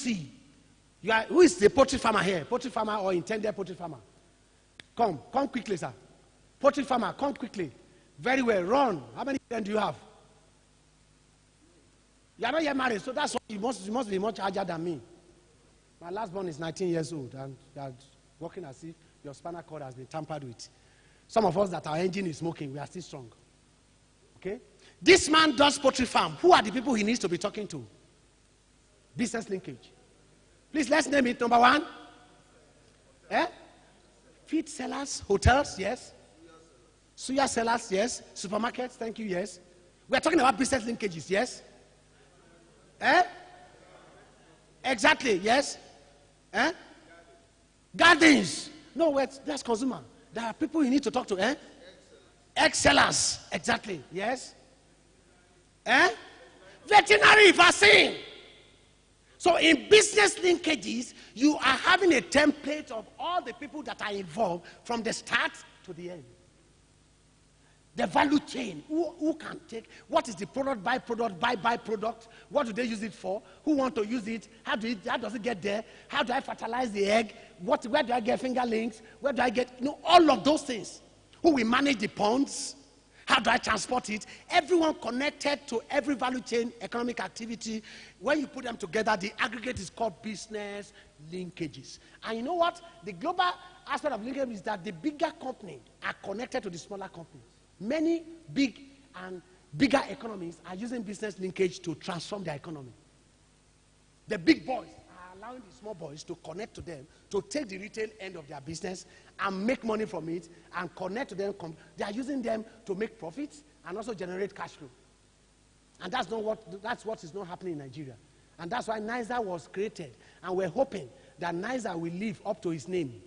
see. Who is the poultry farmer here? Poultry farmer or intended poultry farmer? Come quickly, sir. Poultry farmer, come quickly. Very well, run. How many children do you have? You are not yet married, so that's why you must be much larger than me. My last born is 19 years old, and you are working as if your spinal cord has been tampered with. Some of us that our engine is smoking, we are still strong. Okay? This man does poultry farm. Who are the people he needs to be talking to? Business linkage. Please, let's name it. Number one. Feed sellers, hotels, yes. Suya sellers, yes. Supermarkets, thank you, yes. We are talking about business linkages, yes. Exactly, yes. Gardens. No, wait, that's consumer. There are people you need to talk to, Ex-sellers, exactly, yes. Veterinary vaccine. So in business linkages, you are having a template of all the people that are involved from the start to the end. The value chain, who can take, what is the product, byproduct, what do they use it for, who want to use it, how does it get there, how do I fertilize the egg, where do I get fingerlings, where do I get, all of those things. Who will manage the ponds, how do I transport it, everyone connected to every value chain, economic activity. When you put them together, the aggregate is called business linkages. And you know what? The global aspect of linkage is that the bigger companies are connected to the smaller companies. Many big and bigger economies are using business linkage to transform their economy. The big boys are allowing the small boys to connect to them, to take the retail end of their business and make money from it and connect to them. They are using them to make profits and also generate cash flow. And that's what is not happening in Nigeria. And that's why NISA was created. And we're hoping that NISA will live up to its name.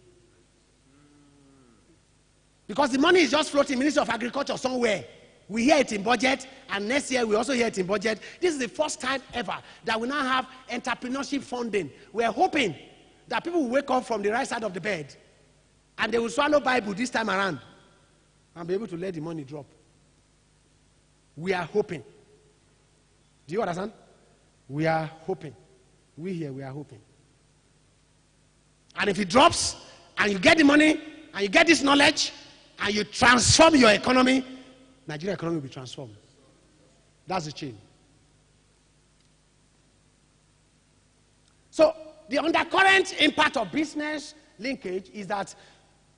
Because the money is just floating, Ministry of Agriculture somewhere. We hear it in budget, and next year we also hear it in budget. This is the first time ever that we now have entrepreneurship funding. We're hoping that people will wake up from the right side of the bed, and they will swallow Bible this time around, and be able to let the money drop. We are hoping. Do you understand? We are hoping. We are hoping. And if it drops, and you get the money, and you get this knowledge, and you transform your economy, Nigerian economy will be transformed. That's the chain. So the undercurrent impact of business linkage is that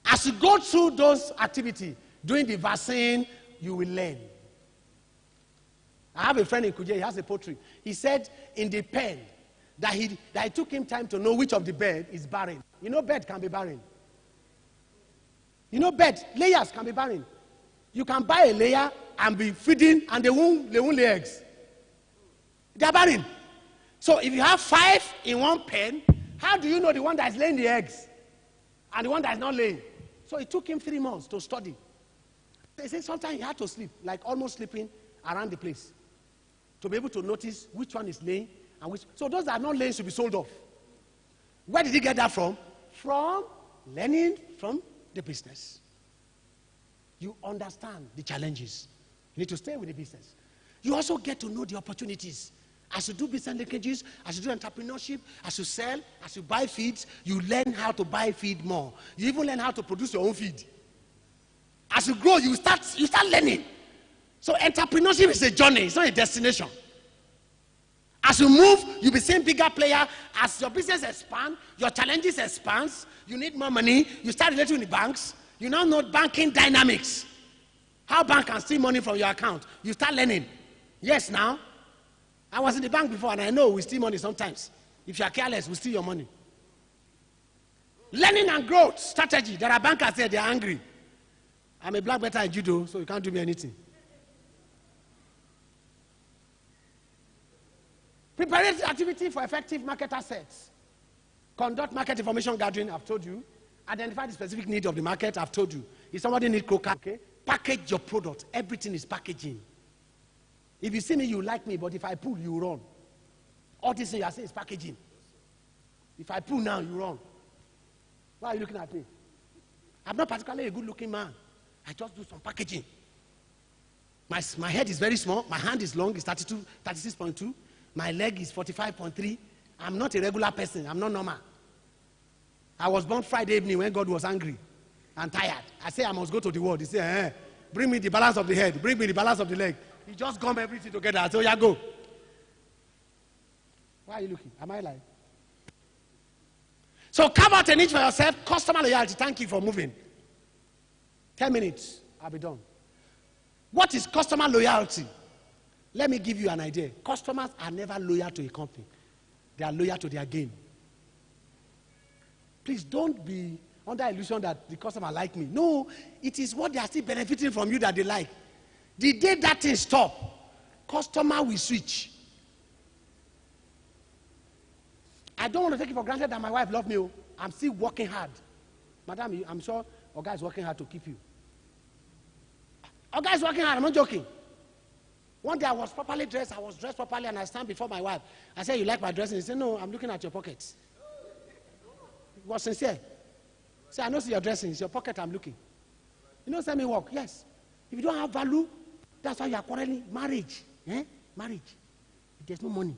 as you go through those activities, doing the vaccine, you will learn. I have a friend in Kuje, he has a poultry. He said in the pen that it took him time to know which of the bird is barren. You know bird can be barren. You know bird, layers can be barren. You can buy a layer and be feeding and they won't lay eggs. They are barren. So if you have 5 in one pen, how do you know the one that is laying the eggs and the one that is not laying? So it took him 3 months to study. They say sometimes he had to sleep, like almost sleeping around the place, to be able to notice which one is laying and which. So those that are not laying should be sold off. Where did he get that from? From learning from the business. You understand the challenges. You need to stay with the business. You also get to know the opportunities. As you do business linkages, as you do entrepreneurship, as you sell, as you buy feeds, you learn how to buy feed more. You even learn how to produce your own feed. As you grow, you start learning. So entrepreneurship is a journey, it's not a destination. As you move, you'll be seeing bigger player. As your business expands, your challenges expand, you need more money, you start relating with the banks, you now know banking dynamics. How bank can steal money from your account. You start learning. Yes, now. I was in the bank before and I know we steal money sometimes. If you are careless, we steal your money. Learning and growth strategy. There are bankers there, they are angry. I'm a black belt in judo, so you can't do me anything. Preparatory activity for effective market assets. Conduct market information gathering, I've told you. Identify the specific need of the market, I've told you. If somebody needs coca, okay? Package your product. Everything is packaging. If you see me, you like me, but if I pull, you run. All this thing you are saying is packaging. If I pull now, you run. Why are you looking at me? I'm not particularly a good-looking man. I just do some packaging. My head is very small. My hand is long, it's 36.2. My leg is 45.3. I'm not a regular person. I'm not normal. I was born Friday evening when God was angry and tired. I say I must go to the world. He said, bring me the balance of the head. Bring me the balance of the leg. He just gum everything together. I said, yeah, go. Why are you looking? Am I lying? So carve out a niche for yourself. Customer loyalty. Thank you for moving. 10 minutes. I'll be done. What is customer loyalty? Let me give you an idea. Customers are never loyal to a company. They are loyal to their gain. Please don't be under illusion that the customer like me. No, it is what they are still benefiting from you that they like. The day that thing stop, customer will switch. I don't want to take it for granted that my wife loves me. I'm still working hard. Madam, I'm sure Oga is working hard to keep you. Oga is working hard. I'm not joking. One day I was properly dressed. I was dressed properly and I stand before my wife. I said, you like my dressing? He said, no, I'm looking at your pockets. He was sincere. He said, I know see your dressing. It's your pocket I'm looking. You know, send me work. Yes. If you don't have value, that's why you are quarreling. Marriage. Marriage. If there's no money.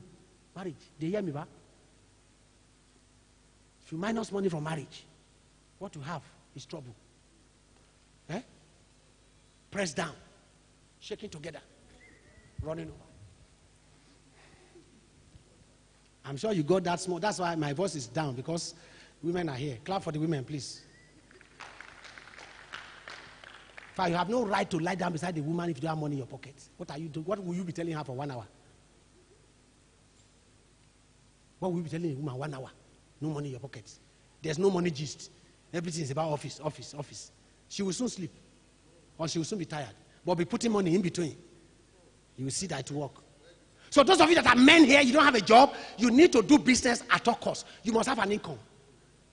Marriage. They hear me, ba? If you minus money from marriage, what you have is trouble. Press down. Shaking together. Running over. I'm sure you got that small. That's why my voice is down, because women are here. Clap for the women, please. In fact, you have no right to lie down beside the woman if you don't have money in your pocket. What are you doing? What will you be telling her for 1 hour? What will you be telling a woman 1 hour? No money in your pocket. There's no money gist. Everything is about office, office, office. She will soon sleep. Or she will soon be tired. But be putting money in between. You will see that it work. So those of you that are men here, you don't have a job, you need to do business at all costs. You must have an income.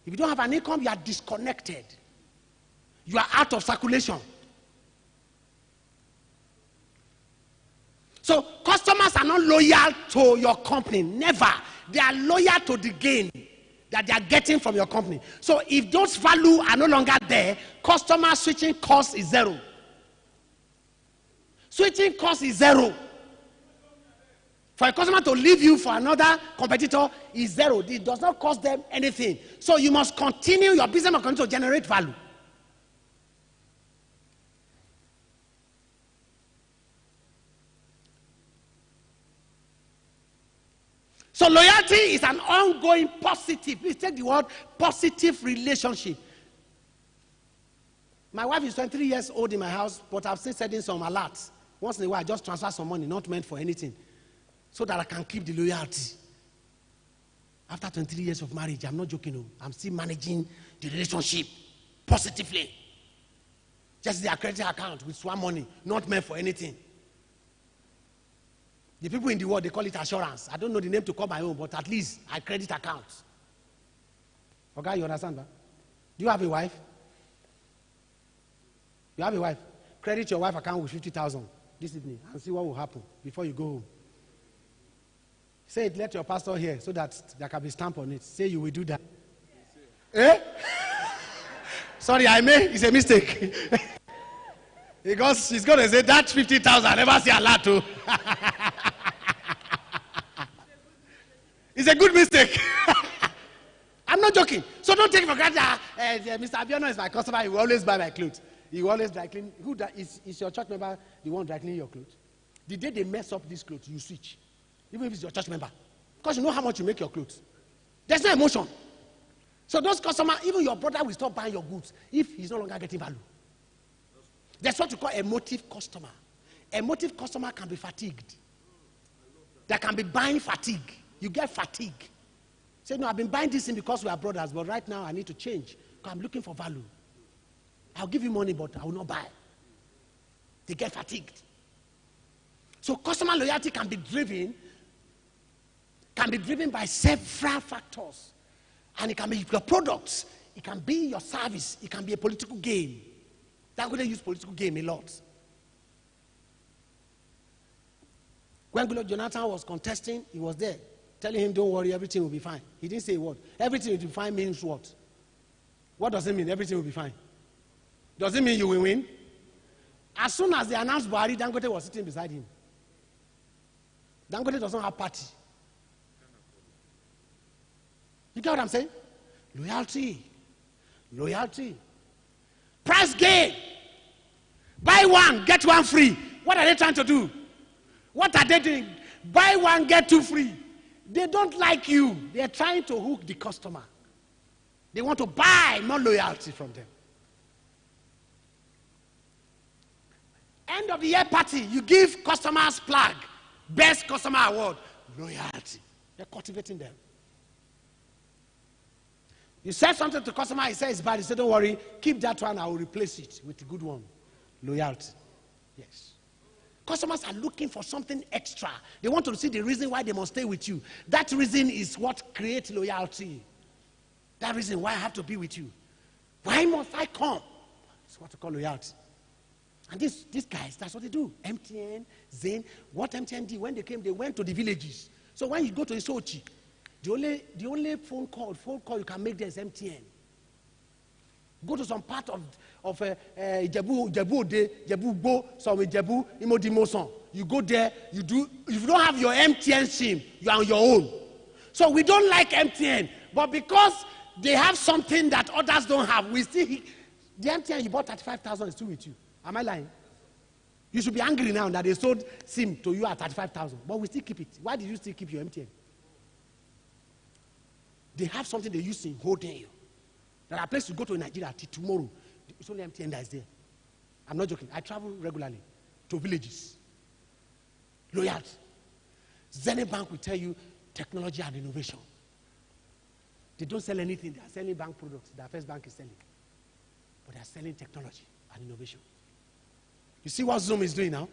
If you don't have an income, you are disconnected. You are out of circulation. So customers are not loyal to your company. Never. They are loyal to the gain that they are getting from your company. So if those values are no longer there, customer switching cost is zero. Switching cost is zero. For a customer to leave you for another competitor is zero. It does not cost them anything. So you must continue, your business must continue to generate value. So loyalty is an ongoing positive. Please take the word positive relationship. My wife is 23 years old in my house, but I've still sending some alerts. Once in a while, I just transfer some money, not meant for anything, so that I can keep the loyalty. After 23 years of marriage, I'm not joking. I'm still managing the relationship positively. Just the credit account with swan money, not meant for anything. The people in the world, they call it assurance. I don't know the name to call my own, but at least I credit accounts. Okay, you understand that? Do you have a wife? You have a wife? Credit your wife account with 50,000 this evening and see what will happen before you go home. Say it, let your pastor hear so that there can be stamp on it. Say you will do that. Eh? Sorry, I may. It's a mistake. Because she's going to say that 50,000, I never see a lot too. It's a good mistake. I'm not joking. So don't take it for granted. Mr. Abiano is my customer. He will always buy my clothes. He will always dry clean. Is your church member the one dry cleaning your clothes? The day they mess up these clothes, you switch. Even if it's your church member. Because you know how much you make your clothes. There's no emotion. So those customers, even your brother will stop buying your goods if he's no longer getting value. That's what you call emotive customer. Emotive customer can be fatigued. There can be buying fatigue. You get fatigue. Say, no, I've been buying this thing because we are brothers, but right now I need to change because I'm looking for value. I'll give you money, but I will not buy. They get fatigued. So customer loyalty can be driven by several factors. And it can be your products. It can be your service. It can be a political game. They're going to use political game a lot. When Jonathan was contesting, he was there, telling him, don't worry, everything will be fine. He didn't say what? Everything will be fine means what? What does it mean, everything will be fine? Does it mean you will win? As soon as they announced Buhari, Dangote was sitting beside him. Dangote doesn't have party. You get what I'm saying? Loyalty. Loyalty. Price gain. Buy one, get one free. What are they trying to do? What are they doing? Buy one, get two free. They don't like you. They are trying to hook the customer. They want to buy more loyalty from them. End of the year party, you give customers plug. Best customer award. Loyalty. They're cultivating them. You said something to customer, he says it's bad. He said, don't worry, keep that one, I will replace it with a good one. Loyalty. Yes. Customers are looking for something extra. They want to see the reason why they must stay with you. That reason is what creates loyalty. That reason why I have to be with you. Why must I come? It's what we call loyalty. And these guys, that's what they do. MTN, Zain, what MTN did when they came, they went to the villages. So when you go to Isochi, the only phone call you can make there is MTN. Go to some part of Ijebu Bo, some Ijebu, Imodimoson. You go there, if you don't have your MTN SIM, you are on your own. So we don't like MTN, but because they have something that others don't have, we still, the MTN you bought 35,000 is still with you. Am I lying? You should be angry now that they sold SIM to you at 35,000, but we still keep it. Why did you still keep your MTN? They have something they use in holding you. There are places you go to in Nigeria till tomorrow. It's only MTN that is there. I'm not joking. I travel regularly to villages. Loyalty. Zenith Bank will tell you technology and innovation. They don't sell anything. They are selling bank products. Their first bank is selling. But they are selling technology and innovation. You see what Zoom is doing now?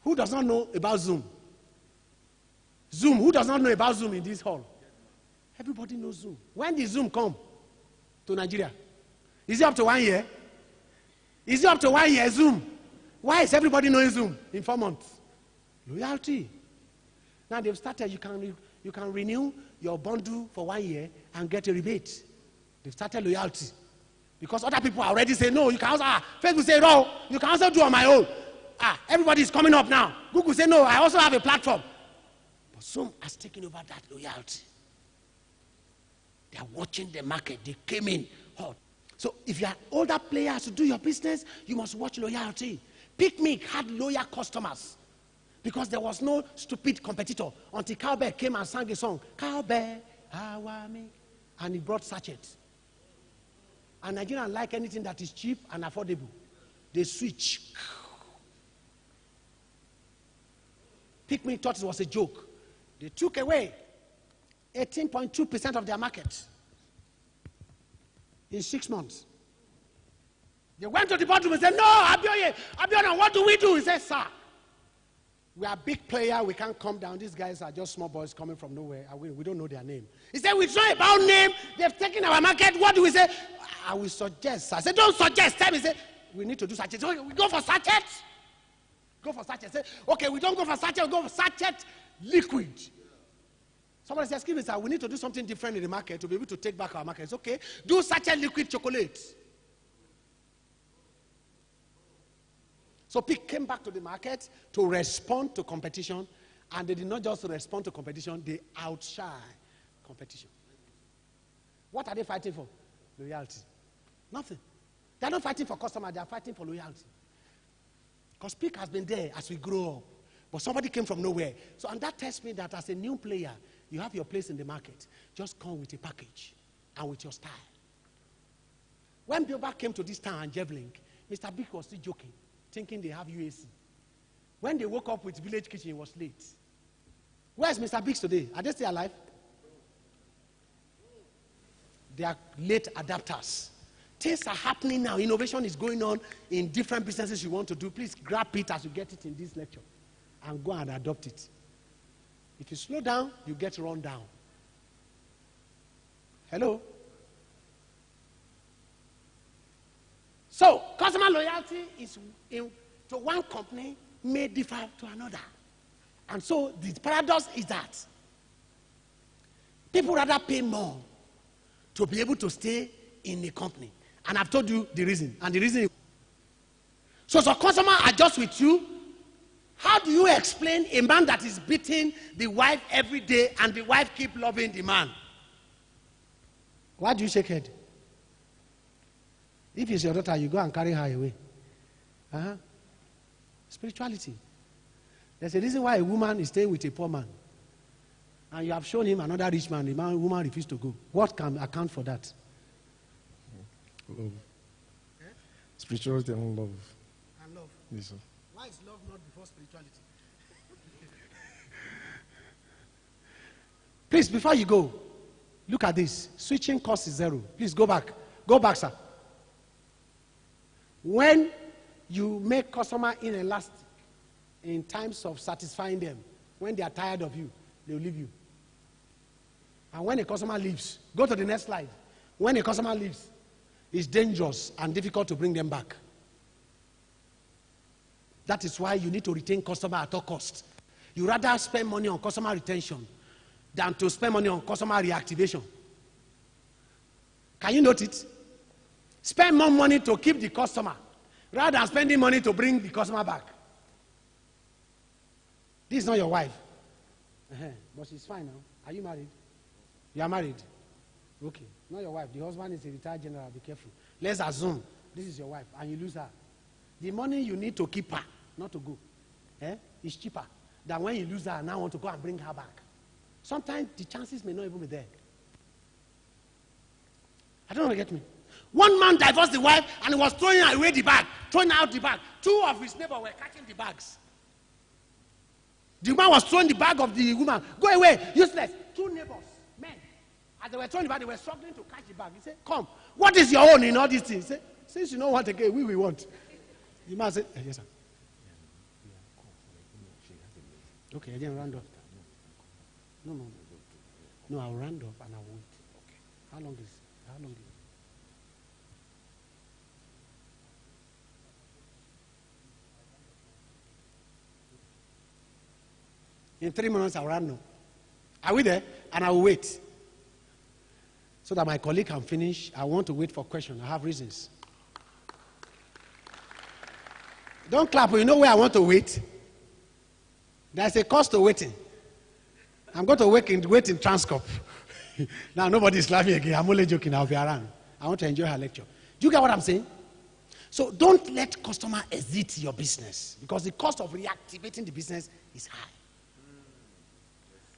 Who does not know about Zoom? Zoom. Who does not know about Zoom in this hall? Everybody knows Zoom. When did Zoom come to Nigeria? Is it up to 1 year? Is it up to 1 year, Zoom? Why is everybody knowing Zoom in 4 months? Loyalty. Now they've started, you can renew your bundle for 1 year and get a rebate. They've started loyalty. Because other people are already saying, no, you can also, Facebook say, no, you can also do on my own. Everybody is coming up now. Google say, no, I also have a platform. But Zoom has taken over that loyalty. They are watching the market. They came in hot. So if you are older players to do your business, you must watch loyalty. Picnic had loyal customers because there was no stupid competitor until Cowbell came and sang a song. Cowbell, and he brought sachets. And Nigerians like anything that is cheap and affordable. They switch. Picnic thought it was a joke. They took away 18.2% of their market in 6 months. They went to the boardroom and said, no, Abiona, what do we do? He said, sir, we are a big player. We can't come down. These guys are just small boys coming from nowhere. We don't know their name. He said, we try about name. They've taken our market. What do we say? I will suggest. I said, don't suggest. Tell me, say, we need to do sachets. Okay, we go for sachets. Go for sachets. Say, okay, we don't go for sachets. We go for sachet liquid. Somebody says, excuse me, sir, we need to do something different in the market to be able to take back our market. It's okay. Do sachet liquid chocolate. So Pick came back to the market to respond to competition, and they did not just respond to competition, they outshine competition. What are they fighting for? Loyalty. Nothing. They're not fighting for customer, they're fighting for loyalty. Because Pick has been there as we grow up. But somebody came from nowhere. So, and that tells me that as a new player, you have your place in the market. Just come with a package and with your style. When Bilbao came to this town and Jevlink, Mr. Big was still joking, thinking they have UAC. When they woke up with Village Kitchen, it was late. Where's Mr. Biggs today? Are they still alive? They are late adapters. Things are happening now. Innovation is going on in different businesses you want to do. Please grab it as you get it in this lecture and go and adopt it. If you slow down, you get run down. Hello? So, customer loyalty is to one company may differ to another. And so, the paradox is that people rather pay more to be able to stay in a company. And I've told you the reason. And the reason is, so customer adjusts with you. How do you explain a man that is beating the wife every day and the wife keep loving the man? Why do you shake head? If it's your daughter, you go and carry her away. Spirituality. There's a reason why a woman is staying with a poor man. And you have shown him another rich man, the woman refused to go. What can account for that? Love. Spirituality and love. And love. Yes, sir. Why is love not before spirituality? Please, before you go, look at this. Switching cost is 0. Please go back. Go back, sir. When you make customer inelastic in times of satisfying them, when they are tired of you, they will leave you. And when a customer leaves, go to the next slide. When a customer leaves, it's dangerous and difficult to bring them back. That is why you need to retain customer at all costs. You rather spend money on customer retention than to spend money on customer reactivation. Can you note it? Spend more money to keep the customer rather than spending money to bring the customer back. This is not your wife. But she's fine now. Are you married? You are married? Okay. Not your wife. The husband is a retired general. Be careful. Let's assume this is your wife and you lose her. The money you need to keep her, not to go, is cheaper than when you lose her and now want to go and bring her back. Sometimes the chances may not even be there. I don't know if you get me. One man divorced the wife and he was throwing away the bag, throwing out the bag. 2 of his neighbors were catching the bags. The man was throwing the bag of the woman. Go away, useless. 2 neighbors, men, as they were throwing the bag, they were struggling to catch the bag. He said, come, what is your own in all these things? He said, since you don't want again, we want. The man said, yes, sir. Okay, then round up. No, I'll round up and I'll wait. Okay. How long is it? In 3 minutes, I'll round up. Are we there? And I will wait. So that my colleague can finish. I want to wait for questions. I have reasons. Don't clap. You know where I want to wait? There's a cost to waiting. I'm going to wait in Transcorp. Now, nobody's laughing again. I'm only joking. I'll be around. I want to enjoy her lecture. Do you get what I'm saying? So don't let customer exit your business because the cost of reactivating the business is high.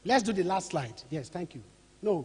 Let's do the last slide. Yes, thank you. No,